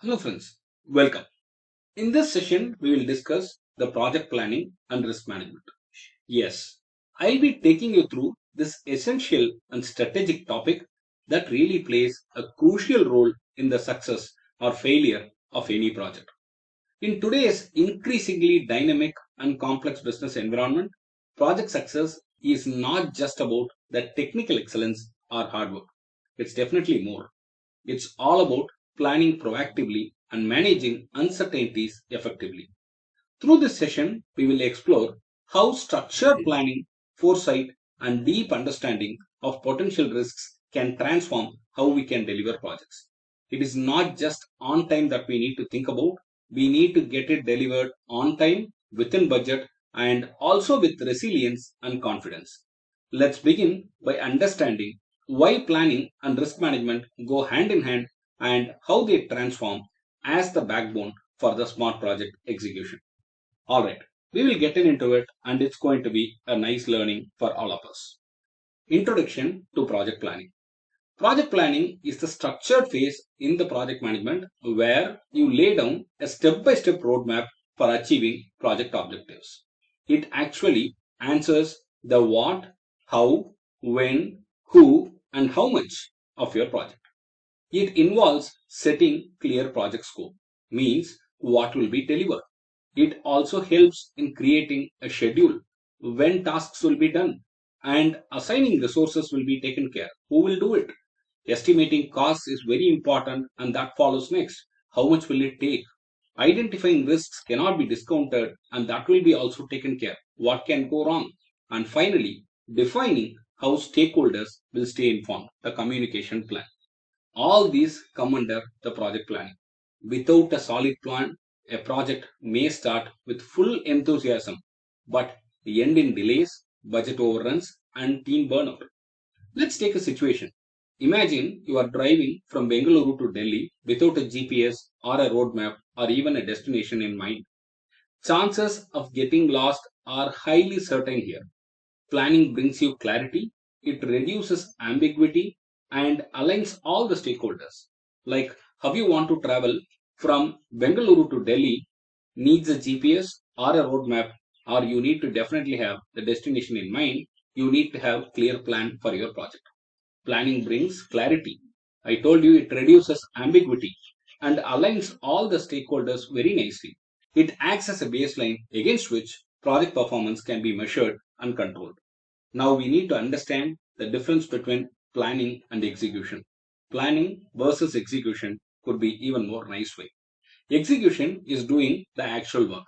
Hello friends, welcome. In this session, we will discuss the project planning and risk management. Yes, I'll be taking you through this essential and strategic topic that really plays a crucial role in the success or failure of any project. In today's increasingly dynamic and complex business environment, project success is not just about the technical excellence or hard work. It's definitely more. It's all about planning proactively and managing uncertainties effectively. Through this session, we will explore how structured planning, foresight, and deep understanding of potential risks can transform how we can deliver projects. It is not just on time that we need to think about, we need to get it delivered on time, within budget, and also with resilience and confidence. Let's begin by understanding why planning and risk management go hand in hand and how they transform as the backbone for the smart project execution. All right, we will get into it and it's going to be a nice learning for all of us. Introduction to project planning. Project planning is the structured phase in the project management where you lay down a step by step roadmap for achieving project objectives. It actually answers the what, how, when, who, and how much of your project. It involves setting clear project scope, means what will be delivered. It also helps in creating a schedule when tasks will be done and assigning resources will be taken care. Who will do it? Estimating costs is very important and that follows next. How much will it take? Identifying risks cannot be discounted and that will be also taken care. What can go wrong? And finally, defining how stakeholders will stay informed, the communication plan. All these come under the project planning. Without a solid plan, a project may start with full enthusiasm but end in delays, budget overruns, and team burnout. Let's take a situation. Imagine you are driving from Bengaluru to Delhi without a GPS or a roadmap or even a destination in mind. Chances of getting lost are highly certain here. Planning brings you clarity, it reduces ambiguity, and aligns all the stakeholders. Like how you want to travel from Bengaluru to Delhi needs a GPS or a roadmap, or you need to definitely have the destination in mind. You need to have clear plan for your project. Planning brings clarity. I told you it reduces ambiguity and aligns all the stakeholders very nicely. It acts as a baseline against which project performance can be measured and controlled. Now we need to understand the difference between planning and execution. Planning versus execution could be even more nice way. Execution is doing the actual work.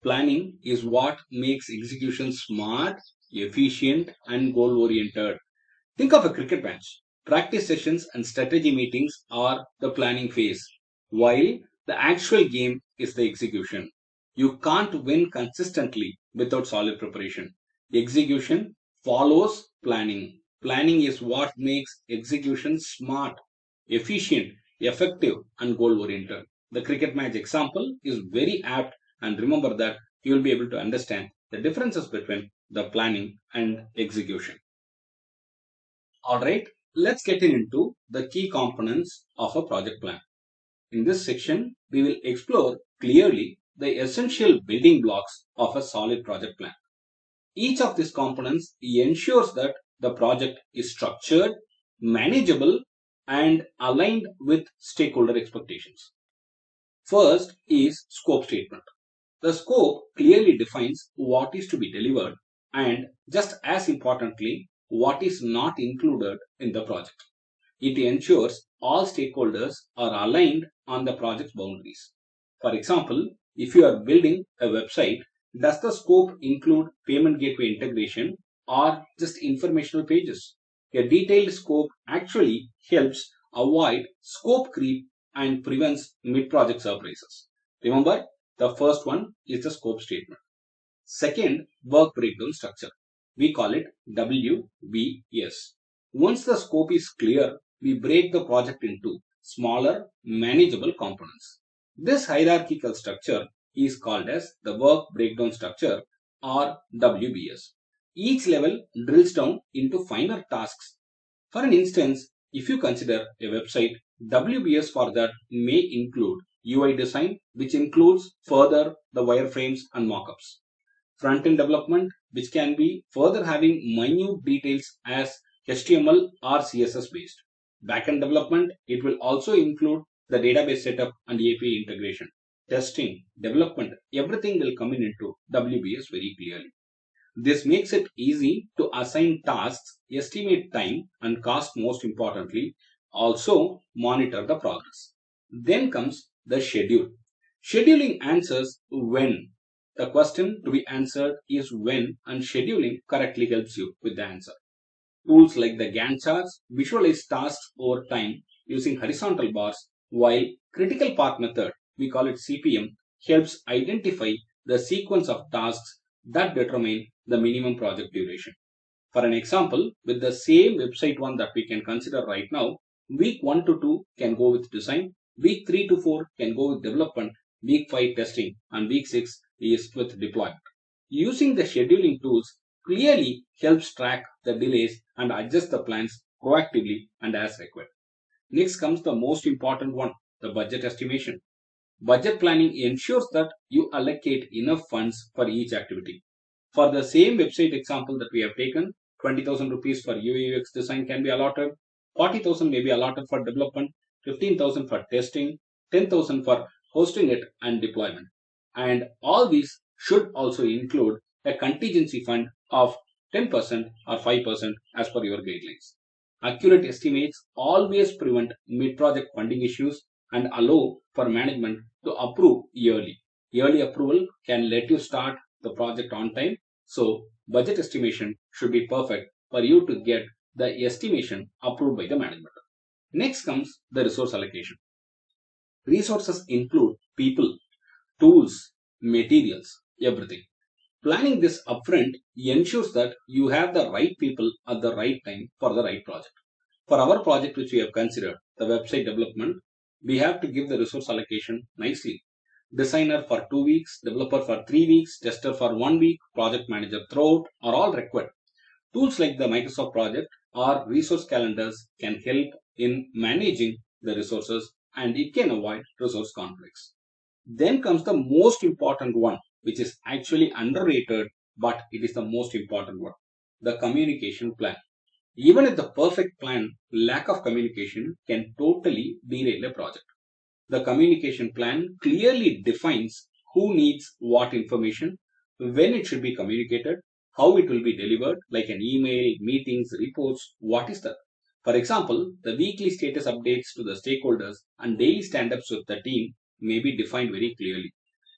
Planning is what makes execution smart, efficient, and goal oriented. Think of a cricket match. Practice sessions and strategy meetings are the planning phase, while the actual game is the execution. You can't win consistently without solid preparation. Execution follows planning. Planning is what makes execution smart, efficient, effective, and goal oriented. The cricket match example is very apt, and remember that you will be able to understand the differences between the planning and execution. All right, let's get into the key components of a project plan. In this section, we will explore clearly the essential building blocks of a solid project plan. Each of these components ensures that the project is structured, manageable, and aligned with stakeholder expectations. First is scope statement. The scope clearly defines what is to be delivered and, just as importantly, what is not included in the project. It ensures all stakeholders are aligned on the project's boundaries. For example, if you are building a website, does the scope include payment gateway integration or just informational pages? A detailed scope actually helps avoid scope creep and prevents mid-project surprises. Remember, the first one is the scope statement. Second, work breakdown structure. We call it WBS. Once the scope is clear, we break the project into smaller, manageable components. This hierarchical structure is called as the work breakdown structure or WBS. Each level drills down into finer tasks. For an instance, if you consider a website, WBS for that may include UI design, which includes further the wireframes and mockups. Front-end development, which can be further having minute details as HTML or CSS based. Backend development, it will also include the database setup and API integration. Testing, development, everything will come in into WBS very clearly. This makes it easy to assign tasks, estimate time and cost, most importantly, also monitor the progress. Then comes the schedule. Scheduling answers when. The question to be answered is when, and scheduling correctly helps you with the answer. Tools like the Gantt charts visualize tasks over time using horizontal bars, while critical path method, we call it CPM, helps identify the sequence of tasks that determine the minimum project duration. For an example, with the same website one that we can consider right now, week 1 to 2 can go with design, week 3 to 4 can go with development, week 5 testing, and week 6 is with deployment. Using the scheduling tools clearly helps track the delays and adjust the plans proactively and as required. Next comes the most important one, the budget estimation. Budget planning ensures that you allocate enough funds for each activity. For the same website example that we have taken, 20,000 rupees for UI/UX design can be allotted, 40,000 may be allotted for development, 15,000 for testing, 10,000 for hosting it and deployment. And all these should also include a contingency fund of 10% or 5% as per your guidelines. Accurate estimates always prevent mid-project funding issues and allow for management to approve yearly. Yearly approval can let you start the project on time. So budget estimation should be perfect for you to get the estimation approved by the management. Next comes the resource allocation. Resources include people, tools, materials, everything. Planning this upfront ensures that you have the right people at the right time for the right project. For our project which we have considered, the website development, we have to give the resource allocation nicely. Designer for 2 weeks, developer for 3 weeks, tester for 1 week, project manager throughout are all required. Tools like the Microsoft Project or resource calendars can help in managing the resources, and it can avoid resource conflicts. Then comes the most important one, which is actually underrated, but it is the most important one, the communication plan. Even if the perfect plan, lack of communication can totally derail a project. The communication plan clearly defines who needs what information, when it should be communicated, how it will be delivered, like an email, meetings, reports, what is that? For example, the weekly status updates to the stakeholders and daily stand-ups with the team may be defined very clearly.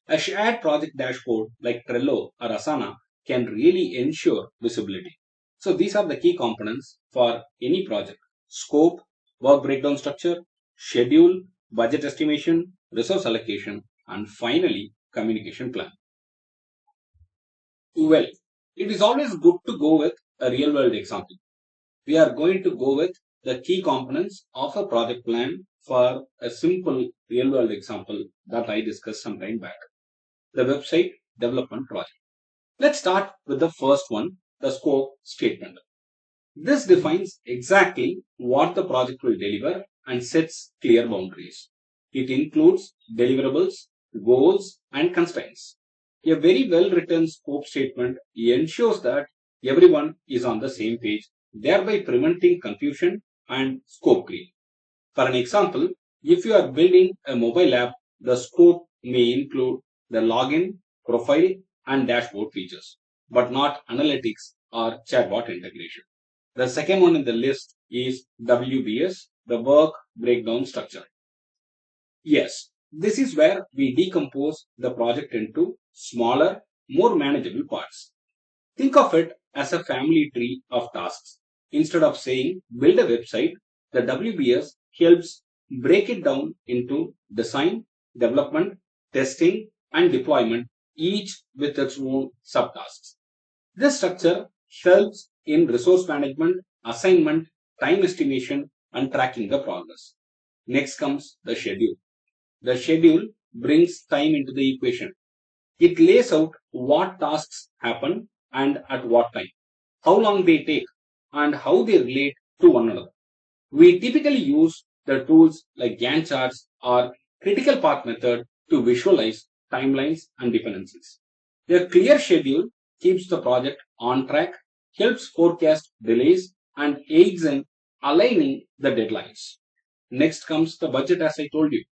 A shared project dashboard like Trello or Asana can really ensure visibility. So these are the key components for any project: scope, work breakdown structure, schedule, budget estimation, resource allocation, and finally communication plan. Well, it is always good to go with a real world example. We are going to go with the key components of a project plan for a simple real world example that I discussed some time back, the website development project. Let's start with the first one, the scope statement. This defines exactly what the project will deliver and sets clear boundaries. It includes deliverables, goals, and constraints. A very well written scope statement ensures that everyone is on the same page, thereby preventing confusion and scope creep. For an example, if you are building a mobile app, the scope may include the login, profile, and dashboard features, but not analytics or chatbot integration. The second one in the list is WBS, the work breakdown structure. Yes, this is where we decompose the project into smaller, more manageable parts. Think of it as a family tree of tasks. Instead of saying build a website, the WBS helps break it down into design, development, testing, and deployment, each with its own subtasks. This structure helps in resource management, assignment, time estimation, and tracking the progress. Next comes the schedule. The schedule brings time into the equation. It lays out what tasks happen and at what time, how long they take, and how they relate to one another. We typically use the tools like Gantt charts or Critical path method to visualize timelines and dependencies. A clear schedule keeps the project on track, helps forecast delays, and aids in aligning the deadlines. Next comes the budget, as I told you.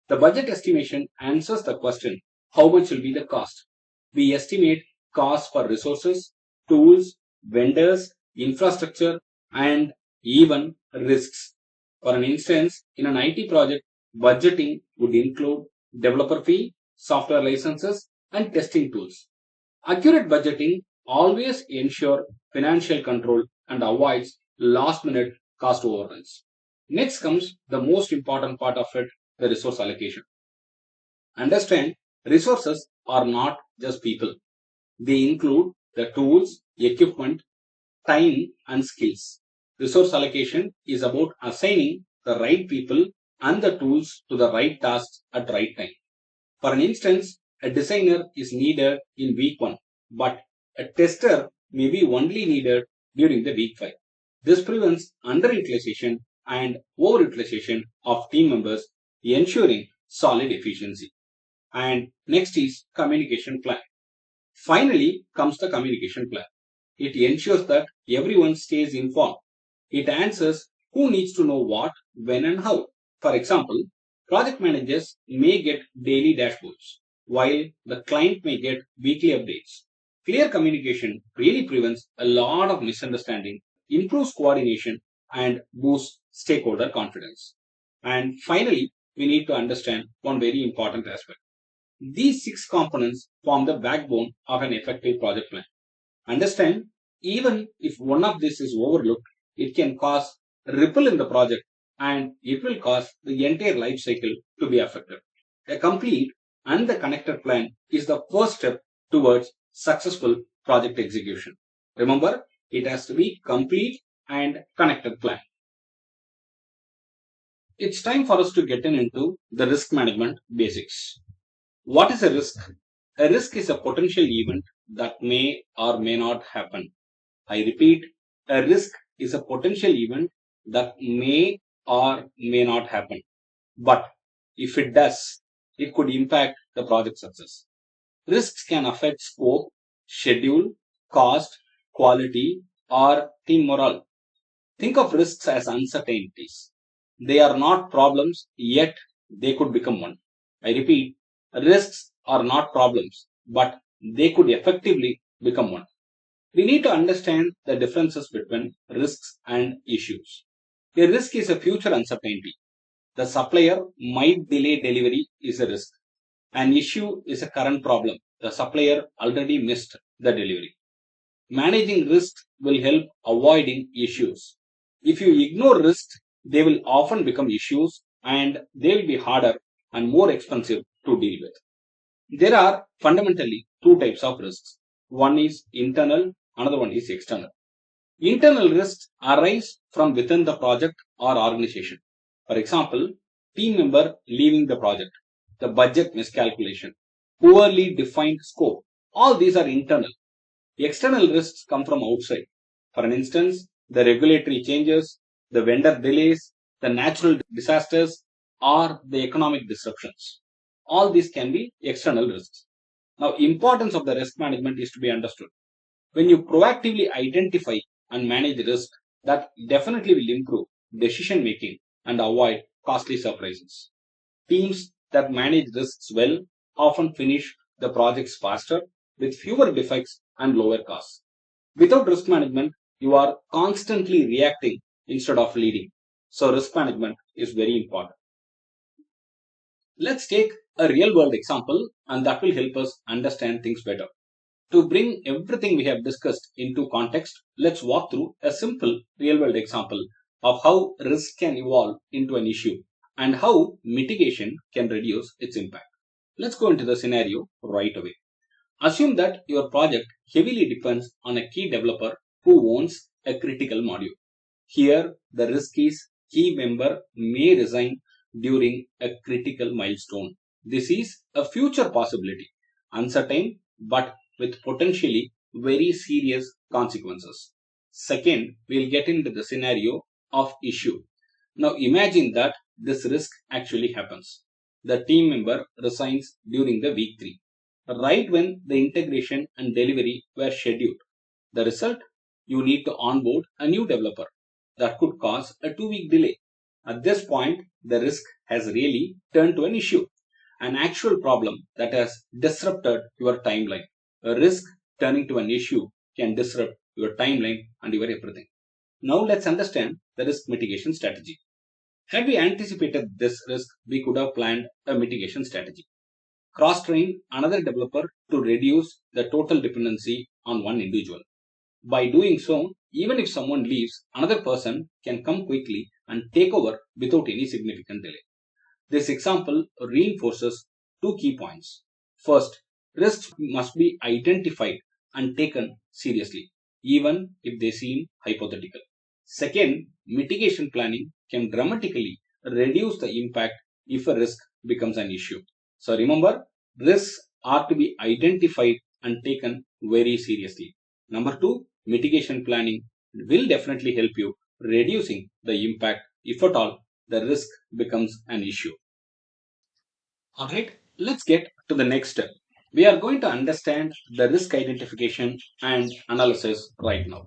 The budget estimation answers the question, how much will be the cost? We estimate costs for resources, tools, vendors, infrastructure, and even risks. For an instance, in an IT project, budgeting would include developer fee, software licenses, and testing tools. Accurate budgeting always ensure financial control and avoids last minute cost overruns. Next comes the most important part of it, the resource allocation. Understand, resources are not just people. They include the tools, equipment, time, and skills. Resource allocation is about assigning the right people and the tools to the right tasks at right time. For an instance, a designer is needed in week 1, but a tester may be only needed during the week 5. This prevents underutilization and overutilization of team members, ensuring solid efficiency. And next is communication plan. Finally comes the communication plan. It ensures that everyone stays informed. It answers who needs to know what, when, and how. For example, project managers may get daily dashboards, while the client may get weekly updates. Clear communication really prevents a lot of misunderstanding, improves coordination, and boosts stakeholder confidence. And finally, we need to understand one very important aspect. These six components form the backbone of an effective project plan. Understand, even if one of these is overlooked, it can cause a ripple in the project and it will cause the entire life cycle to be affected. A complete and the connected plan is the first step towards successful project execution. Remember, it has to be complete and connected plan. It's time for us to get into the risk management basics. What is a risk? A risk is a potential event that may or may not happen. I repeat, a risk is a potential event that may or may not happen. But if it does, it could impact the project success. Risks can affect scope, schedule, cost, quality, or team morale. Think of risks as uncertainties. They are not problems, yet they could become one. I repeat, risks are not problems, but they could effectively become one. We need to understand the differences between risks and issues. A risk is a future uncertainty. The supplier might delay delivery is a risk. An issue is a current problem. The supplier already missed the delivery. Managing risks will help avoiding issues. If you ignore risks, they will often become issues and they will be harder and more expensive to deal with. There are fundamentally two types of risks. One is internal, another one is external. Internal risks arise from within the project or organization. For example, team member leaving the project, the budget miscalculation, poorly defined scope. All these are internal. External risks come from outside. For an instance, the regulatory changes, the vendor delays, the natural disasters, or the economic disruptions. All these can be external risks. Now, importance of the risk management is to be understood. When you proactively identify and manage risk, that definitely will improve decision making and avoid costly surprises. Teams that manage risks well often finish the projects faster with fewer defects and lower costs. Without risk management, you are constantly reacting instead of leading. So, risk management is very important. Let's take a real world example, and that will help us understand things better. To bring everything we have discussed into context, let's walk through a simple real world example of how risk can evolve into an issue and how mitigation can reduce its impact. Let's go into the scenario right away. Assume that your project heavily depends on a key developer who owns a critical module. Here, the risk is key member may resign during a critical milestone. This is a future possibility, uncertain but with potentially very serious consequences. Second, we'll get into the scenario of issue. Now imagine that this risk actually happens. the team member resigns during the week 3, right when the integration and delivery were scheduled. The result? You need to onboard a new developer. That could cause a 2-week delay. At this point, the risk has really turned to an issue, an actual problem that has disrupted your timeline. A risk turning to an issue can disrupt your timeline and your everything. Now let's understand the risk mitigation strategy. Had we anticipated this risk, we could have planned a mitigation strategy. Cross-train another developer to reduce the total dependency on one individual. By doing so, even if someone leaves, another person can come quickly and take over without any significant delay. This example reinforces two key points. First, risks must be identified and taken seriously, even if they seem hypothetical. Second, mitigation planning can dramatically reduce the impact if a risk becomes an issue. So remember, risks are to be identified and taken very seriously. Number two, mitigation planning will definitely help you reducing the impact if at all the risk becomes an issue. Alright, let's get to the next step. We are going to understand the risk identification and analysis right now.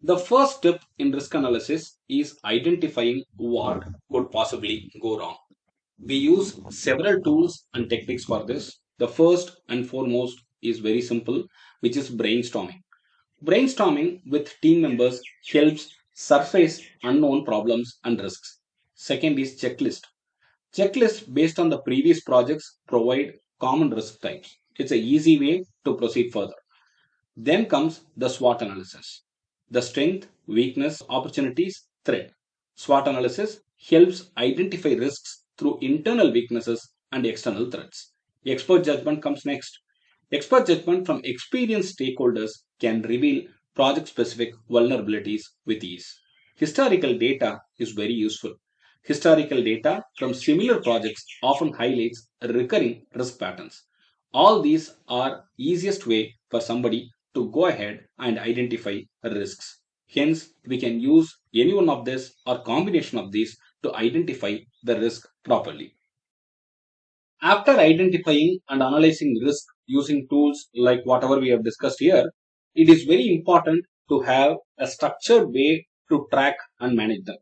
The first step in risk analysis is identifying what could possibly go wrong. We use several tools and techniques for this. The first and foremost is very simple, which is brainstorming. Brainstorming with team members helps surface unknown problems and risks. Second is checklist. Checklists based on the previous projects provide common risk types. It's an easy way to proceed further. Then comes the SWOT analysis. The strength, weakness, opportunities, threat. SWOT analysis helps identify risks through internal weaknesses and external threats. Expert judgment comes next. Expert judgment from experienced stakeholders can reveal project specific vulnerabilities with ease. Historical data is very useful. Historical data from similar projects often highlights recurring risk patterns. All these are easiest way for somebody to go ahead and identify risks. Hence, we can use any one of this or combination of these to identify the risk properly. After identifying and analyzing risk using tools like whatever we have discussed here, it is very important to have a structured way to track and manage them.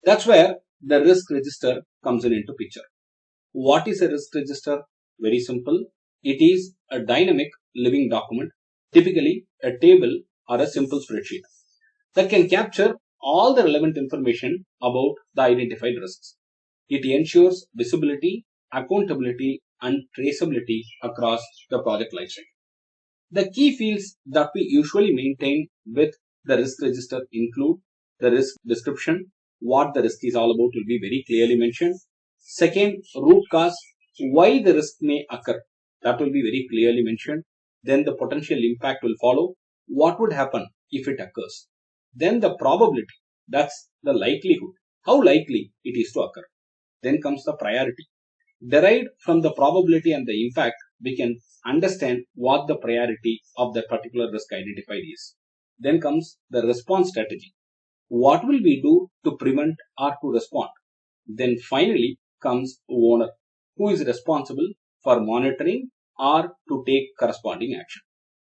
That's where the risk register comes into picture. What is a risk register? Very simple. It is a dynamic living document, typically a table or a simple spreadsheet that can capture all the relevant information about the identified risks. It ensures visibility, accountability, and traceability across the project lifecycle. The key fields that we usually maintain with the risk register include the risk description, what the risk is all about will be very clearly mentioned. Second, root cause, why the risk may occur, that will be very clearly mentioned. Then the potential impact will follow, what would happen if it occurs. Then the probability, that's the likelihood, how likely it is to occur. Then comes the priority. Derived from the probability and the impact, we can understand what the priority of that particular risk identified is. Then comes the response strategy. What will we do to prevent or to respond? Then finally comes owner, who is responsible for monitoring or to take corresponding action.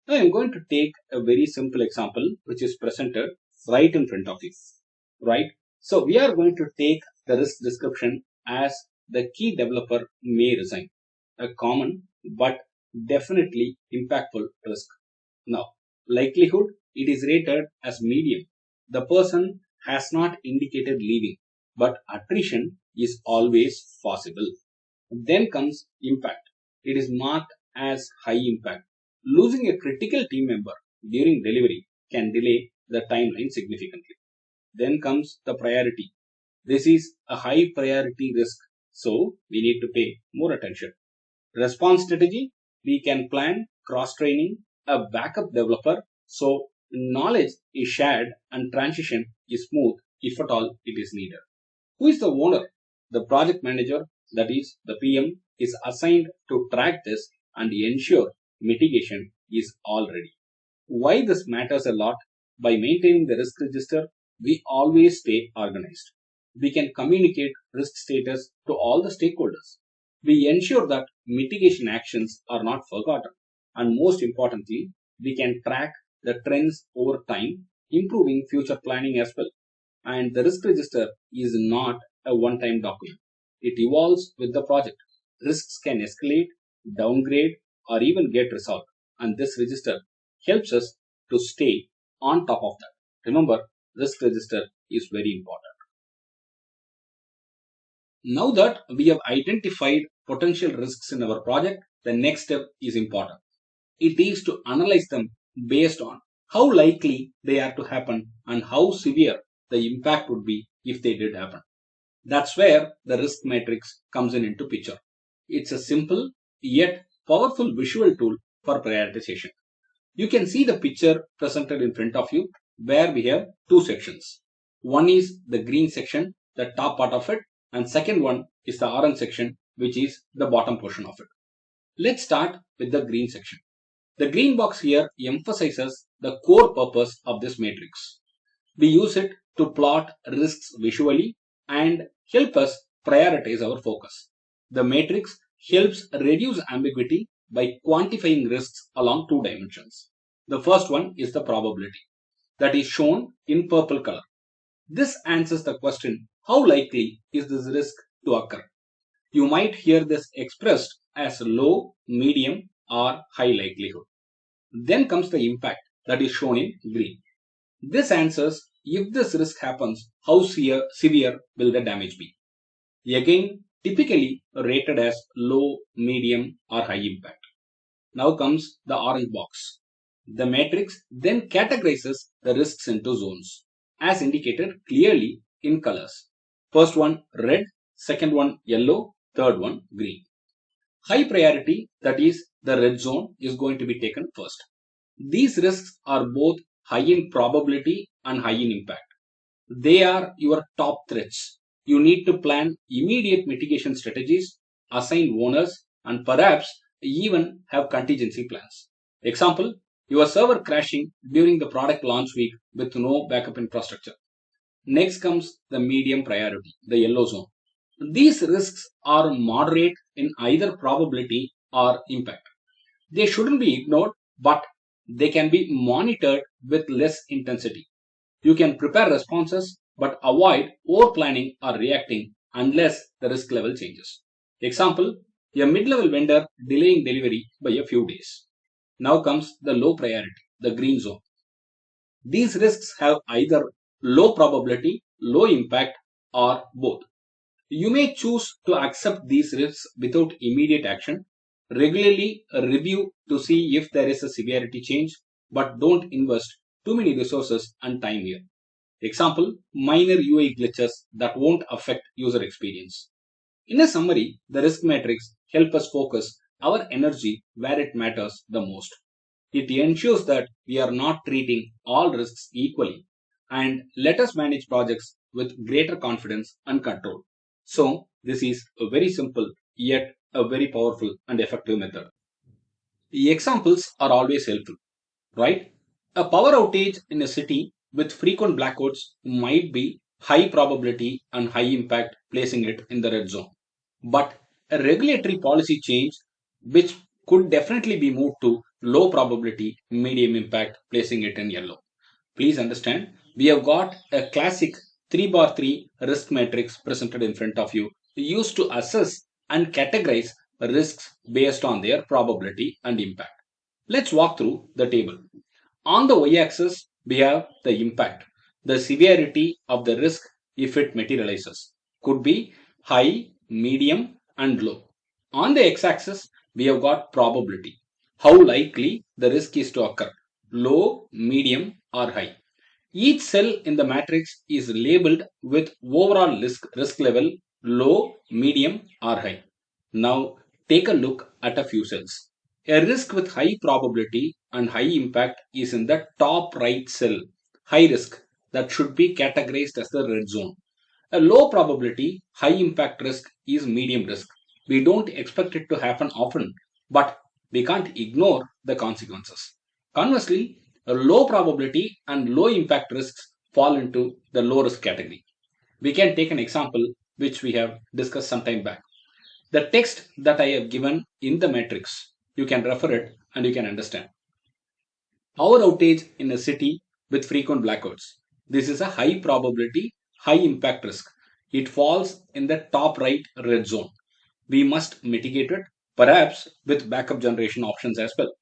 Now I am going to take a very simple example which is presented right in front of you. Right? So we are going to take the risk description as the key developer may resign, a common but definitely impactful risk. Now, likelihood, it is rated as medium. The person has not indicated leaving, but attrition is always possible. Then comes impact. It is marked as high impact. Losing a critical team member during delivery can delay the timeline significantly. Then comes the priority. This is a high priority risk, so we need to pay more attention. Response strategy, we can plan cross training a backup developer so knowledge is shared and transition is smooth if at all it is needed. Who is the owner? The project manager, that is the PM, is assigned to track this and ensure mitigation is all ready. Why this matters a lot? By maintaining the risk register, we always stay organized. We can communicate risk status to all the stakeholders. we ensure that mitigation actions are not forgotten. And most importantly, we can track the trends over time, improving future planning as well. And the risk register is not a one time document, it evolves with the project. Risks can escalate, downgrade, or even get resolved. And this register helps us to stay on top of that. Remember, risk register is very important. Now that we have identified potential risks in our project, the next step is important. It is to analyze them based on how likely they are to happen and how severe the impact would be if they did happen. That's where the risk matrix comes into picture. It's a simple yet powerful visual tool for prioritization. You can see the picture presented in front of you where we have two sections. One is the green section, the top part of it, and second one is the orange section, which is the bottom portion of it. Let's start with the green section. The green box here emphasizes the core purpose of this matrix. We use it to plot risks visually and help us prioritize our focus. The matrix helps reduce ambiguity by quantifying risks along two dimensions. The first one is the probability that is shown in purple color. This answers the question, how likely is this risk to occur? You might hear this expressed as low, medium, or high likelihood. Then comes the impact that is shown in green. This answers if this risk happens, how severe will the damage be? Again, typically rated as low, medium, or high impact. Now comes the orange box. The matrix then categorizes the risks into zones, as indicated clearly in colors. First one red, second one yellow, third one green. High priority, that is the red zone, is going to be taken first. These risks are both high in probability and high in impact. They are your top threats. You need to plan immediate mitigation strategies, assign owners, and perhaps even have contingency plans. Example, your server crashing during the product launch week with no backup infrastructure. Next comes the medium priority, the yellow zone. These risks are moderate in either probability or impact. They shouldn't be ignored, but they can be monitored with less intensity. You can prepare responses but avoid over planning or reacting unless the risk level changes. Example, a mid-level vendor delaying delivery by a few days. Now comes the low priority, the green zone. These risks have either low probability, low impact, or both. You may choose to accept these risks without immediate action. Regularly review to see if there is a severity change, but don't invest too many resources and time here. Example, minor UI glitches that won't affect user experience. In a summary, the risk matrix helps us focus our energy where it matters the most. It ensures that we are not treating all risks equally and let us manage projects with greater confidence and control. So, this is a very simple yet a very powerful and effective method. The examples are always helpful, right? A power outage in a city with frequent blackouts might be high probability and high impact, placing it in the red zone. But a regulatory policy change, which could definitely be moved to low probability, medium impact, placing it in yellow. Please understand, we have got a classic 3 bar 3 risk matrix presented in front of you, used to assess and categorize risks based on their probability and impact. Let's walk through the table. On the y-axis, we have the impact, the severity of the risk if it materializes. Could be high, medium, and low. On the x-axis, we have got probability, how likely the risk is to occur, low, medium, or high. Each cell in the matrix is labeled with overall risk level, low, medium, or high. Now, take a look at a few cells. A risk with high probability and high impact is in the top right cell, high risk, that should be categorized as the red zone. A low probability, high impact risk is medium risk. We don't expect it to happen often, but we can't ignore the consequences. Conversely, a low probability and low impact risks fall into the low risk category. We can take an example which we have discussed some time back. The text that I have given in the matrix, you can refer it and you can understand. Power outage in a city with frequent blackouts. This is a high probability, high impact risk. It falls in the top right red zone. We must mitigate it, perhaps with backup generation options as well.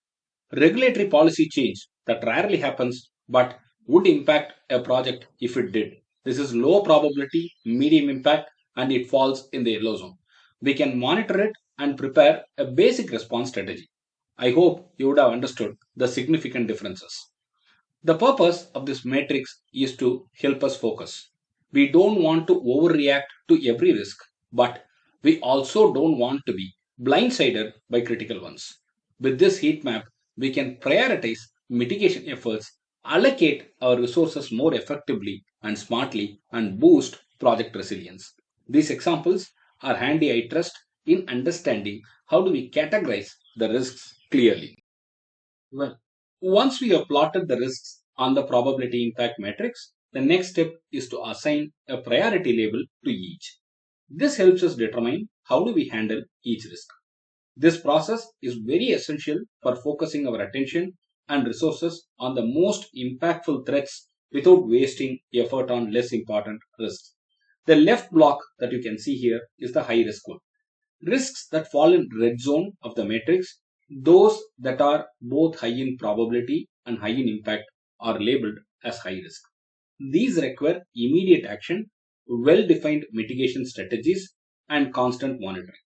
Regulatory policy change that rarely happens but would impact a project if it did. This is low probability, medium impact, and it falls in the yellow zone. We can monitor it and prepare a basic response strategy. I hope you would have understood the significant differences. The purpose of this matrix is to help us focus. We don't want to overreact to every risk, but we also don't want to be blindsided by critical ones. With this heat map, we can prioritize mitigation efforts, allocate our resources more effectively and smartly, and boost project resilience. These examples are handy, I trust, in understanding how do we categorize the risks clearly. Well, once we have plotted the risks on the probability impact matrix, the next step is to assign a priority label to each. This helps us determine how do we handle each risk. This process is very essential for focusing our attention and resources on the most impactful threats without wasting effort on less important risks. The left block that you can see here is the high risk one. Risks that fall in red zone of the matrix, those that are both high in probability and high in impact, are labeled as high risk. These require immediate action, well-defined mitigation strategies, and constant monitoring.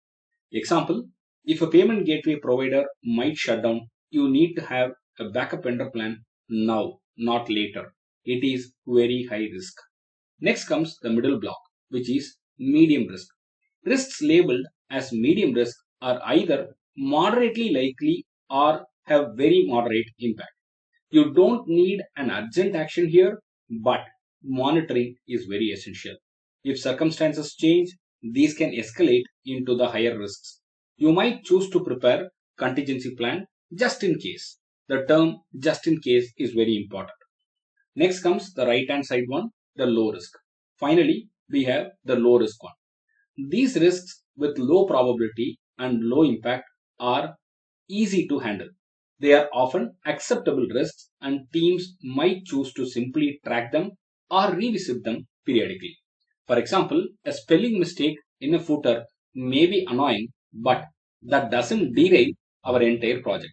Example, if a payment gateway provider might shut down, you need to have a backup vendor plan now, not later. It is very high risk. Next comes the middle block, which is medium risk. Risks labeled as medium risk are either moderately likely or have very moderate impact. You don't need an urgent action here, but monitoring is very essential. If circumstances change, these can escalate into the higher risks. You might choose to prepare contingency plan just in case. The term just in case is very important. Next comes the right hand side one, the low risk. Finally, we have the low risk one. These risks with low probability and low impact are easy to handle. They are often acceptable risks, and teams might choose to simply track them or revisit them periodically. For example, a spelling mistake in a footer may be annoying, but that doesn't derail our entire project.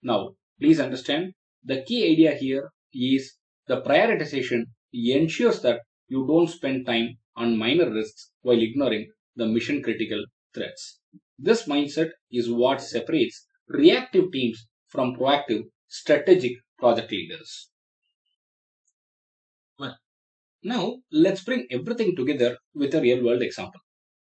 Now, please understand the key idea here is the prioritization ensures that you don't spend time on minor risks while ignoring the mission critical threats. This mindset is what separates reactive teams from proactive strategic project leaders. Well, now let's bring everything together with a real world example.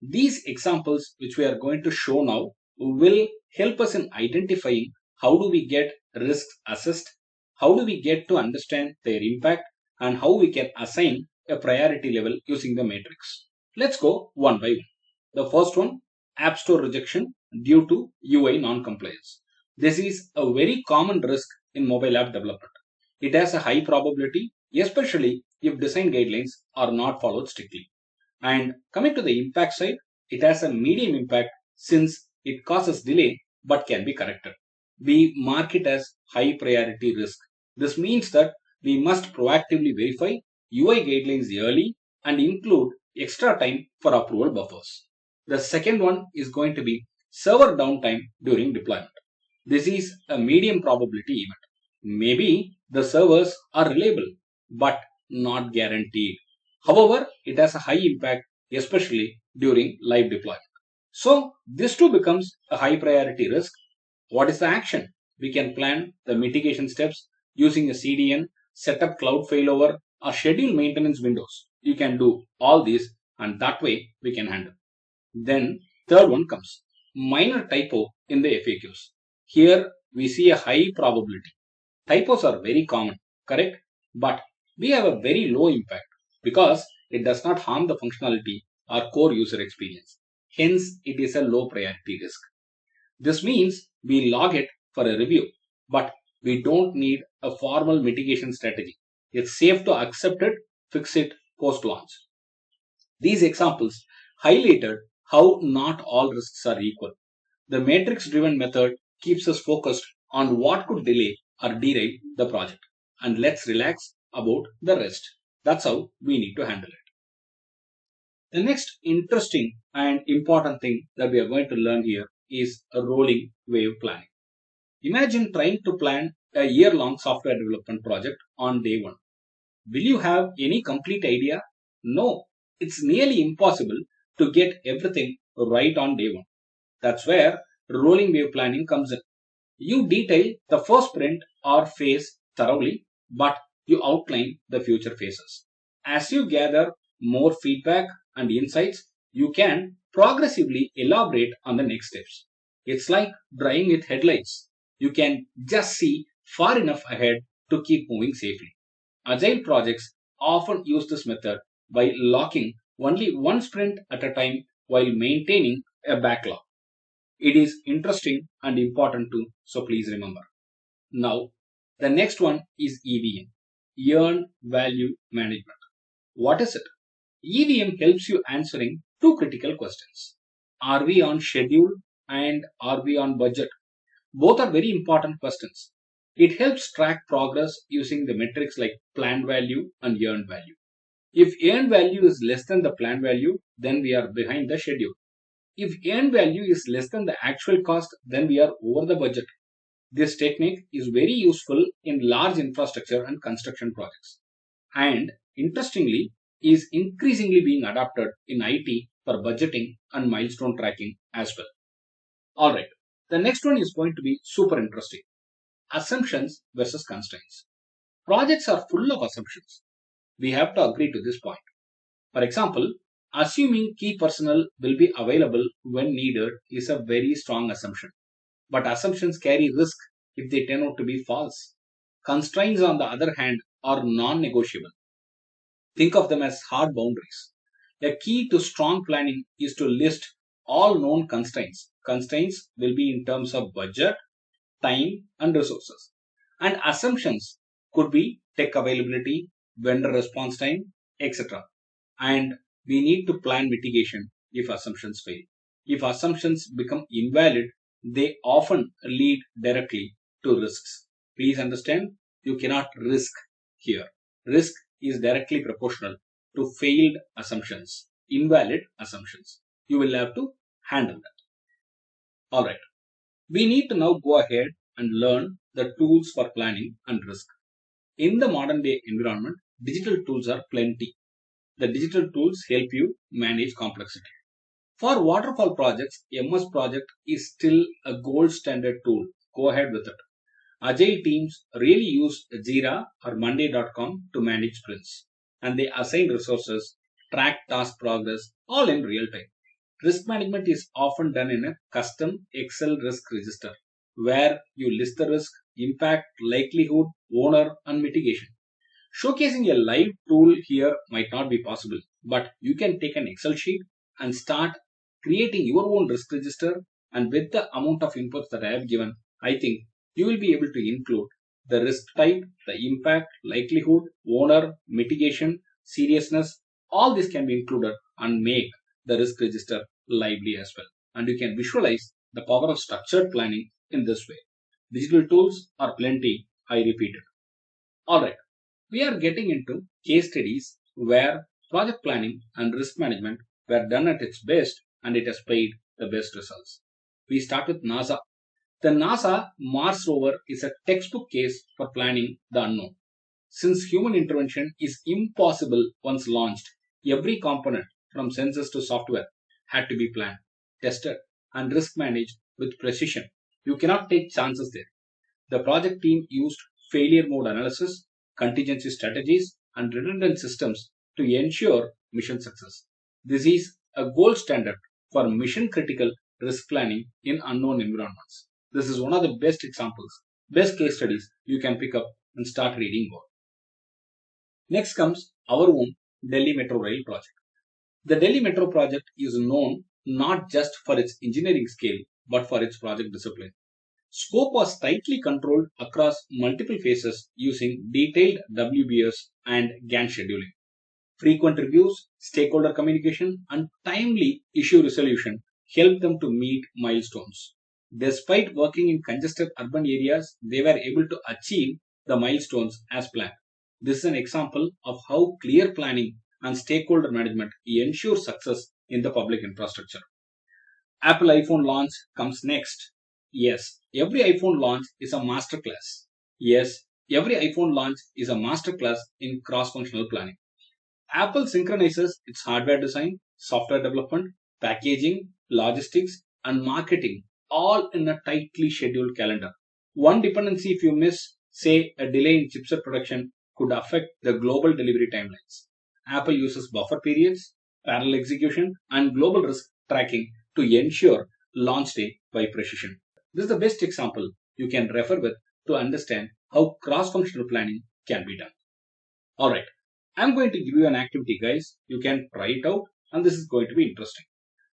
These examples which we are going to show now will help us in identifying how do we get risks assessed, how do we get to understand their impact, and how we can assign a priority level using the matrix. Let's go one by one. The first one, App Store rejection due to UI non-compliance. This is a very common risk in mobile app development. It has a high probability, especially if design guidelines are not followed strictly. And coming to the impact side, it has a medium impact since it causes delay but can be corrected. We mark it as high priority risk. This means that we must proactively verify UI guidelines early and include extra time for approval buffers. The second one is going to be server downtime during deployment. This is a medium probability event. Maybe the servers are reliable but not guaranteed. However, it has a high impact, especially during live deployment. So, this too becomes a high priority risk. What is the action? We can plan the mitigation steps using a CDN, set up cloud failover, or schedule maintenance windows. You can do all these, and that way we can handle. Then, third one comes minor typo in the FAQs. Here we see a high probability. Typos are very common, correct? But we have a very low impact because it does not harm the functionality or core user experience. Hence, it is a low priority risk. This means we log it for a review, but we don't need a formal mitigation strategy. It's safe to accept it, fix it post launch. These examples highlighted how not all risks are equal. The matrix driven method keeps us focused on what could delay or derail the project, and let's relax about the rest. That's how we need to handle it. The next interesting and important thing that we are going to learn here is a rolling wave planning. Imagine trying to plan a year long software development project on day one. Will you have any complete idea? No, it's nearly impossible to get everything right on day one. That's where rolling wave planning comes in. You detail the first sprint or phase thoroughly, but you outline the future phases. As you gather more feedback and insights, you can progressively elaborate on the next steps. It's like driving with headlights. You can just see far enough ahead to keep moving safely. Agile projects often use this method by locking only one sprint at a time while maintaining a backlog. It is interesting and important too, so please remember. Now, the next one is EVM, Earn Value Management. What is it? EVM helps you answering two critical questions. Are we on schedule and are we on budget? Both are very important questions. It helps track progress using the metrics like planned value and earned value. If earned value is less than the planned value, then we are behind the schedule. If earned value is less than the actual cost, then we are over the budget. This technique is very useful in large infrastructure and construction projects, and interestingly, is increasingly being adopted in IT for budgeting and milestone tracking as well. Alright, the next one is going to be super interesting. Assumptions versus constraints. Projects are full of assumptions. We have to agree to this point. For example, assuming key personnel will be available when needed is a very strong assumption. But assumptions carry risk if they turn out to be false. Constraints, on the other hand, are non negotiable. Think of them as hard boundaries. A key to strong planning is to list all known constraints. Constraints will be in terms of budget, time, and resources. And assumptions could be tech availability, vendor response time, etc. And we need to plan mitigation if assumptions fail. If assumptions become invalid, they often lead directly to risks. Please understand, you cannot risk here. Risk is directly proportional to failed assumptions, invalid assumptions. You will have to handle that. Alright, we need to now go ahead and learn the tools for planning and risk. In the modern day environment, digital tools are plenty. The digital tools help you manage complexity. For waterfall projects, MS Project is still a gold standard tool. Go ahead with it. Agile teams really use Jira or Monday.com to manage sprints, and they assign resources, track task progress, all in real time. Risk management is often done in a custom Excel risk register where you list the risk, impact, likelihood, owner, and mitigation. Showcasing a live tool here might not be possible, but you can take an Excel sheet and start creating your own risk register. And with the amount of inputs that I have given, I think you will be able to include the risk type, the impact, likelihood, owner, mitigation, seriousness. All this can be included and make the risk register lively as well. And you can visualize the power of structured planning in this way. Digital tools are plenty, I repeat it. Alright, we are getting into case studies where project planning and risk management were done at its best and it has paid the best results. We start with NASA. The NASA Mars rover is a textbook case for planning the unknown. Since human intervention is impossible once launched, every component from sensors to software had to be planned, tested, and risk managed with precision. You cannot take chances there. The project team used failure mode analysis, contingency strategies, and redundant systems to ensure mission success. This is a gold standard for mission critical risk planning in unknown environments. This is one of the best examples, best case studies you can pick up and start reading more. Next comes our own Delhi Metro Rail project. The Delhi Metro project is known not just for its engineering scale but for its project discipline. Scope was tightly controlled across multiple phases using detailed WBS and Gantt scheduling. frequent reviews, stakeholder communication, and timely issue resolution helped them to meet milestones. Despite working in congested urban areas, they were able to achieve the milestones as planned. This is an example of how clear planning and stakeholder management ensure success in the public infrastructure. Apple iPhone launch comes next. Yes, every iPhone launch is a masterclass. Yes, every iPhone launch is a masterclass in cross functional planning. Apple synchronizes its hardware design, software development, packaging, logistics, and marketing all in a tightly scheduled calendar. One dependency, if you miss, say a delay in chipset production, could affect the global delivery timelines. Apple uses buffer periods, parallel execution, and global risk tracking to ensure launch day by precision. This is the best example you can refer with to understand how cross functional planning can be done. Alright, I'm going to give you an activity, guys. You can try it out, and this is going to be interesting.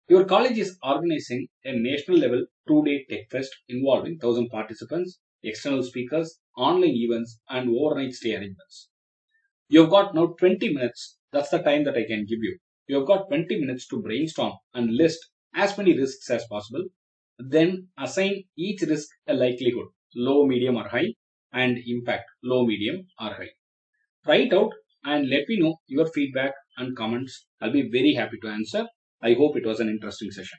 Your college is organizing a national level 2-day tech fest involving 1,000 participants, external speakers, online events, and overnight stay arrangements. You've got now 20 minutes. That's the time that I can give you. You've got 20 minutes to brainstorm and list as many risks as possible. Then assign each risk a likelihood, low, medium, or high, and impact, low, medium, or high. Try it out and let me know your feedback and comments. I'll be very happy to answer. I hope it was an interesting session.